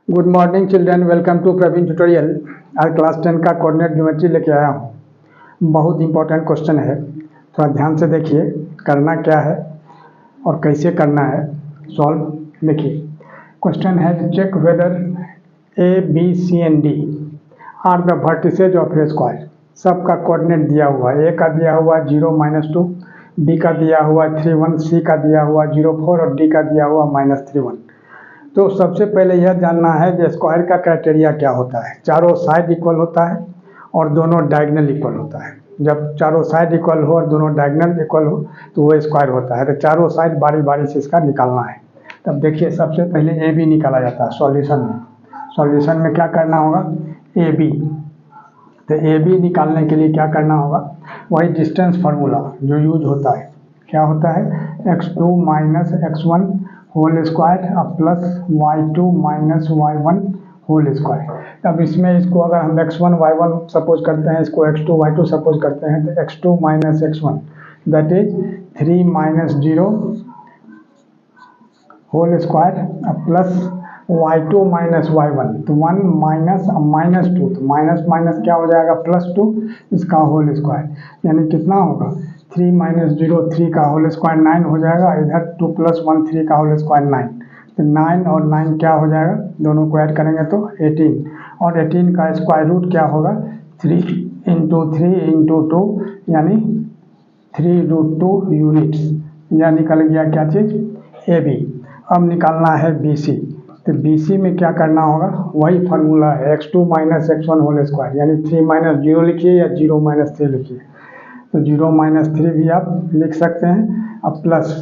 Good morning children, welcome to Praveen tutorial. आज class 10 का coordinate geometry लेके आया हूँ। बहुत इंपॉर्टेंट क्वेश्चन है, थोड़ा ध्यान से देखिए करना क्या है और कैसे करना है सॉल्व। देखिए क्वेश्चन है, check whether A B C and D are the vertices of a square. सबका कोऑर्डिनेट दिया हुआ है। ए का दिया हुआ 0-2, बी का दिया हुआ 3-1, सी का दिया हुआ 0-4 और डी का दिया हुआ -3-1। तो सबसे पहले यह जानना है कि स्क्वायर का क्राइटेरिया क्या होता है। चारों साइड इक्वल होता है और दोनों डायगोनल इक्वल होता है। जब चारों साइड इक्वल हो और दोनों डायगोनल इक्वल हो तो वो स्क्वायर होता है। तो चारों साइड बारी बारी से इसका निकालना है। तब देखिए सबसे पहले ए बी निकाला जाता है सॉल्यूशन में। सॉल्यूशन में क्या करना होगा, ए बी। तो ए बी निकालने के लिए क्या करना होगा, वही डिस्टेंस फार्मूला जो यूज होता है। क्या होता है, x2 - x1 whole square plus y2 - y1 whole square. अब इसमें इसको अगर हम x1 y1 सपोज करते हैं, इसको x2 y2 सपोज करते हैं, तो x2 - x1 that is 3 - 0 whole square plus y2 - y1, तो 1 -2, तो माइनस माइनस क्या हो जाएगा, +2 इसका होल स्क्वायर। यानी कितना होगा, 3 - 0 3 का होल स्क्वायर 9 हो जाएगा। इधर 2 + 1 3 का होल स्क्वायर 9। तो 9 और 9 क्या हो जाएगा, दोनों को ऐड करेंगे तो 18। और 18 का स्क्वायर रूट क्या होगा, 3 × 3 × 2 यानी 3√2 यूनिट्स। यह निकल गया क्या चीज़, ए बी। अब निकालना है बी सी। तो बी सी में क्या करना होगा, वही फार्मूला है, x2 - x1 होल स्क्वायर यानी 3 - 0 लिखिए या 0 - 3 लिखिए। तो 0 - 3 भी आप लिख सकते हैं। अब प्लस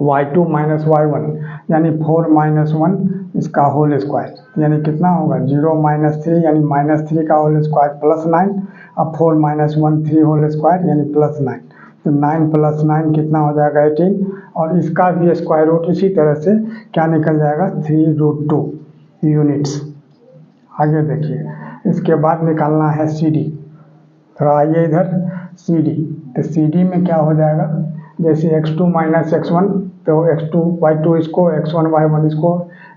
y2 - y1 यानी 4 - 1 इसका होल स्क्वायर। यानी कितना होगा, 0 - 3 यानी -3 का होल स्क्वायर प्लस 9। अब 4 - 1 3 होल स्क्वायर यानी +9। तो 9 + 9 कितना हो जाएगा, 18। और इसका भी स्क्वायर रूट इसी तरह से क्या निकल जाएगा, 3√2 यूनिट्स। आगे देखिए, इसके बाद निकालना है सी डी। थोड़ा आइए इधर, सी डी। तो सी डी में क्या हो जाएगा, जैसे x2 - x1 तो x2 y2 इसको, x1 y1 इसको,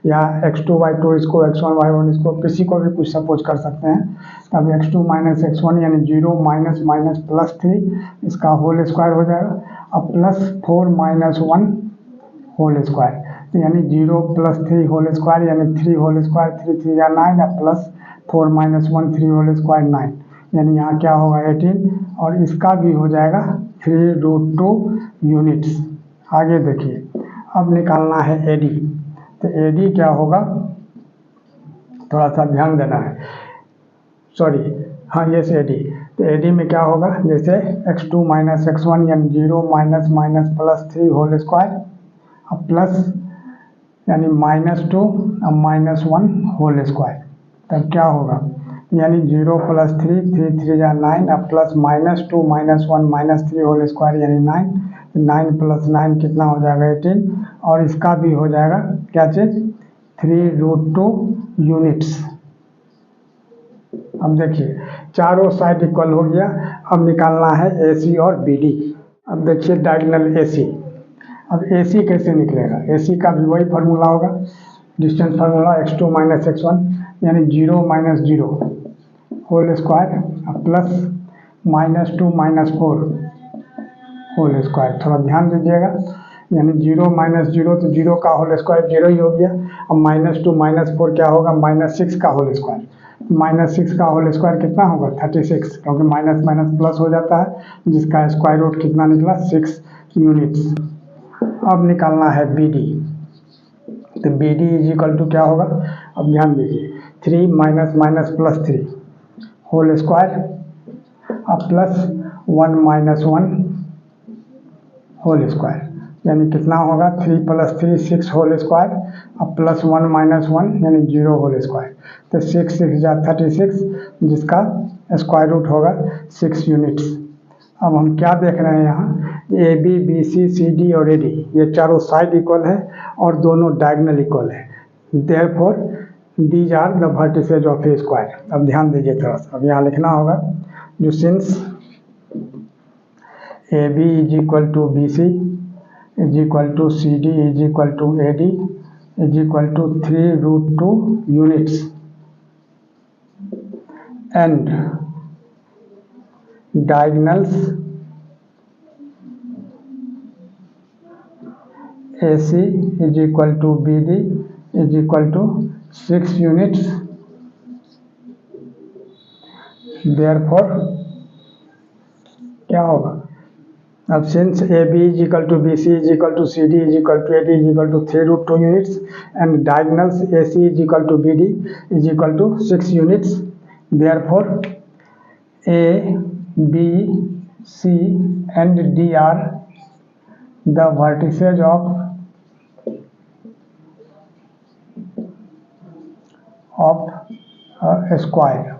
या x2 y2 इसको, x1 y1 इसको, किसी को भी कुछ सपोज कर सकते हैं। तब x2 - x1 यानी 0 - +3 इसका होल स्क्वायर हो जाएगा। अब प्लस 4 - 1 होल स्क्वायर, तो यानी 0 + 3 होल स्क्वायर यानी 3 होल स्क्वायर, 3 3 या 9, या प्लस 4 - 1 3 होल स्क्वायर 9। यानी यहाँ क्या होगा, 18। और इसका भी हो जाएगा 3√2 यूनिट्स। आगे देखिए, अब निकालना है ए डी। तो ए डी क्या होगा, थोड़ा सा ध्यान देना है, सॉरी, हाँ ये से ए डी। तो ए डी में क्या होगा, जैसे x2 - x1 यानी 0 - +3 होल स्क्वायर अब प्लस यानी -2 अब -1 होल स्क्वायर। तब क्या होगा, यानी 0 + 3 3 3 या 9, अब प्लस -2 - 1 -3 होल स्क्वायर यानी 9। 9 + 9 कितना हो जाएगा, 18। और इसका भी हो जाएगा क्या चीज़, 3√2 यूनिट्स। अब देखिए चारों साइड इक्वल हो गया। अब निकालना है ए सी और बी डी। अब देखिए डायगोनल ए सी। अब ए सी कैसे निकलेगा, ए सी का भी वही फार्मूला होगा, डिस्टेंस फार्मूला, x2 - x1 यानी 0 - 0 whole square plus -2 - 4 whole square. थोड़ा ध्यान दीजिएगा, यानी 0 - 0 तो 0 का होल स्क्वायर 0 ही हो गया। अब -2 - 4 क्या होगा, -6 का होल स्क्वायर। -6 का होल स्क्वायर कितना होगा, 36, क्योंकि माइनस माइनस प्लस हो जाता है, जिसका स्क्वायर रूट कितना निकला, 6 यूनिट्स। अब निकालना है बी डी। तो बी डी = क्या होगा, अब ध्यान दीजिए, 3 - +3 होल स्क्वायर अब प्लस 1 - 1 होल स्क्वायर। यानी कितना होगा, 3 + 3 6 होल स्क्वायर अब प्लस 1 - 1 यानी 0 होल स्क्वायर। तो 6 6 जा 36, जिसका स्क्वायर रूट होगा 6 यूनिट्स। अब हम क्या देख रहे हैं यहाँ, A B B C C D और ए डी ये चारों साइड इक्वल है और दोनों डायगोनल इक्वल है। Therefore these are the vertices of a square. अब ध्यान दीजिए थोड़ा सा, अब यहाँ लिखना होगा, जो since A B = B C = C D = A D is equal to 3√2 units and diagonals AC is equal to BD is equal to 6 units. Therefore क्या होगा? अब since AB is equal to BC is equal to CD is equal to AD is equal to 3√2 units and diagonals AC is equal to BD is equal to 6 units. Therefore A, B, C and D are the vertices of a square.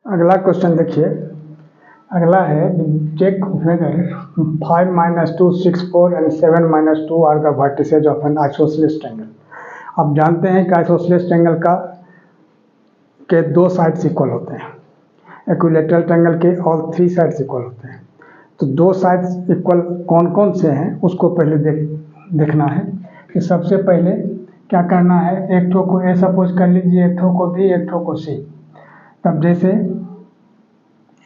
अगला question देखिए, अगला है check whether 5 - 2 6 4 and 7 - 2 are the vertices of an isosceles triangle. आप जानते हैं कि isosceles triangle का के दो साइड्स इक्वल होते हैं, इक्विलैटरल ट्रायंगल के ऑल 3 साइड्स इक्वल होते हैं। तो दो साइड्स इक्वल कौन कौन से हैं उसको पहले देखना है कि सबसे पहले क्या करना है, एक ठो को ए सपोज कर लीजिए, एक ठो को बी, एक ठो को सी। तब जैसे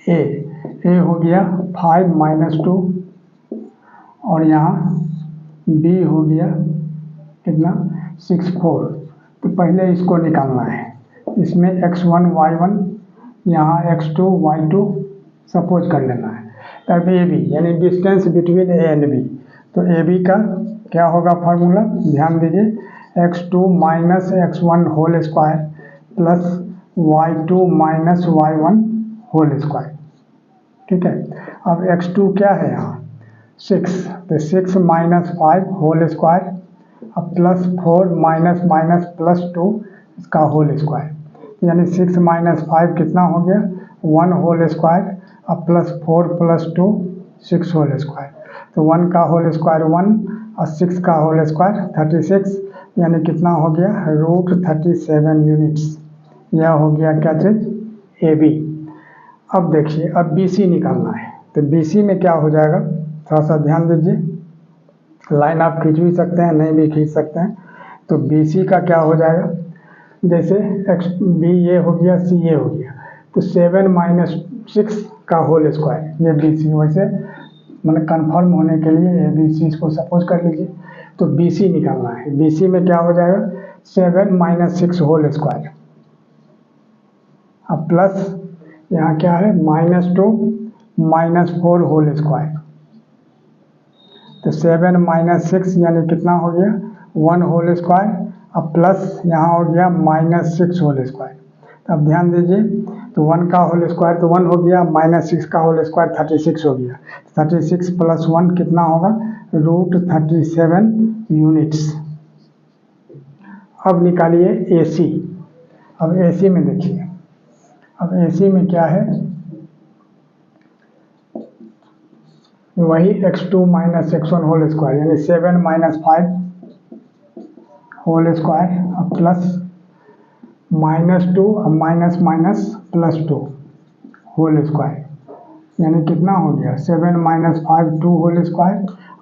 ए हो गया 5 - 2 और यहाँ बी हो गया कितना 6 4। तो पहले इसको निकालना है, इसमें x1 y1 यहाँ x2 y2 सपोज कर लेना है। तब ए बी यानी distance between A and B, तो ए बी का क्या होगा फार्मूला, ध्यान दीजिए, x2 - x1 whole square plus y2 - y1 whole square. ठीक है, अब x2 क्या है यहाँ 6, तो 6 - 5 होल स्क्वायर अब प्लस 4 - प्लस 2 इसका होल स्क्वायर, यानी 6 - 5 कितना हो गया 1 होल स्क्वायर अब प्लस 4 प्लस 2 6 होल स्क्वायर। तो 1 का होल स्क्वायर 1 और 6 का होल स्क्वायर 36, यानी कितना हो गया √37 यूनिट्स। यह हो गया क्या चीज ए बी। अब देखिए, अब बी सी निकालना है, तो बी सी में क्या हो जाएगा, थोड़ा सा ध्यान दीजिए, लाइन आप खींच भी सकते हैं नहीं भी खींच सकते हैं। तो बी सी का क्या हो जाएगा, जैसे एक्स बी ए हो गया सी ए हो गया, तो 7 - 6 का होल स्क्वायर ये बी सी, वैसे मैंने कन्फर्म होने के लिए ए बी सी इसको सपोज कर लीजिए। तो बी सी निकालना है, बी सी में क्या हो जाएगा 7 - 6 होल स्क्वायर अब प्लस यहाँ क्या है -2 - 4 होल स्क्वायर। तो 7 - 6 यानी कितना हो गया 1 होल स्क्वायर अब प्लस यहाँ हो गया -6 होल स्क्वायर। तो अब ध्यान दीजिए, तो 1 का होल स्क्वायर तो 1 हो गया, -6 का होल स्क्वायर 36 हो गया, 36 + 1 कितना होगा √37 यूनिट्स। अब निकालिए ए सी। अब ए सी में देखिए, अब ए सी में क्या है, वही x2 - x1 होल स्क्वायर यानी 7 - 5 होल स्क्वायर अब प्लस -2 अब माइनस प्लस 2 होल स्क्वायर, यानी कितना हो गया 7 - 5 2 होल स्क्वायर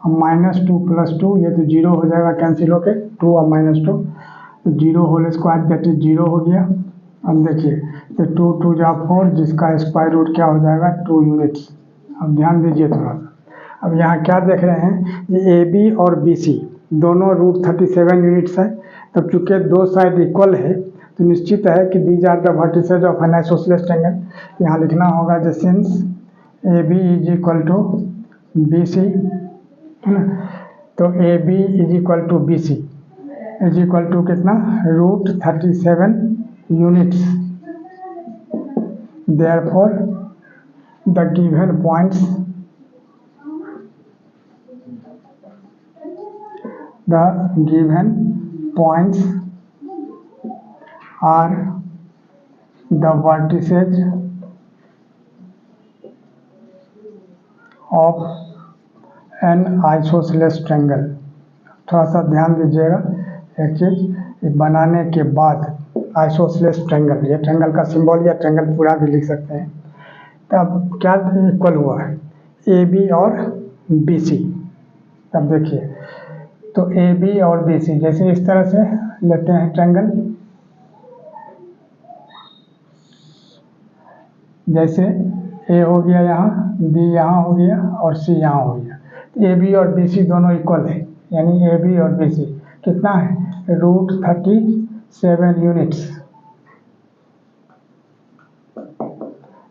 अब -2 + 2 ये तो 0 हो जाएगा कैंसिल होके, 2 और -2 तो 0 होल स्क्वायर दैट इज 0 हो गया। अब देखिए, तो 2 2 जा 4 जिसका स्क्वायर रूट क्या हो जाएगा 2 यूनिट्स। अब ध्यान दीजिए थोड़ा सा, अब यहाँ क्या देख रहे हैं, ये ए बी और बी सी दोनों √37 यूनिट्स है। तब चूंकि दो साइड इक्वल है तो निश्चित है कि these are the vertices of an isosceles triangle. यहाँ लिखना होगा जो since A B is equal to B C, है ना, तो A B is equal to B C is equal to कितना √37 units. Therefore the given points are the vertices of an isosceles triangle। थोड़ा सा ध्यान दीजिएगा एक चीज, बनाने के बाद आइसोसेलेस ट्रायंगल, ये ट्रायंगल का सिंबल या ट्रायंगल पूरा भी लिख सकते हैं। तब क्या इक्वल हुआ है ए बी और बी सी, तब देखिए, तो ए बी और बी सी, जैसे इस तरह से लेते हैं ट्रायंगल, जैसे ए हो गया यहाँ, बी यहाँ हो गया और सी यहाँ हो गया, तो ए बी और बी सी दोनों इक्वल है, यानी ए बी और बी सी कितना है, √37 यूनिट्स,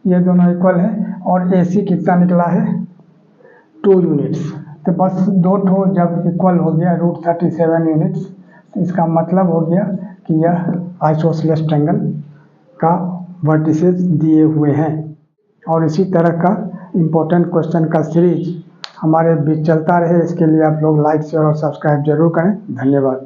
ये दोनों इक्वल है। और ए सी कितना निकला है, 2 यूनिट्स। तो बस दो ठो जब इक्वल हो गया √37 यूनिट्स, तो इसका मतलब हो गया कि यह आइसोसेलेस ट्रायंगल का वर्टिसेस दिए हुए हैं। और इसी तरह का इम्पोर्टेंट क्वेश्चन का सीरीज हमारे बीच चलता रहे, इसके लिए आप लोग लाइक शेयर और सब्सक्राइब जरूर करें। धन्यवाद।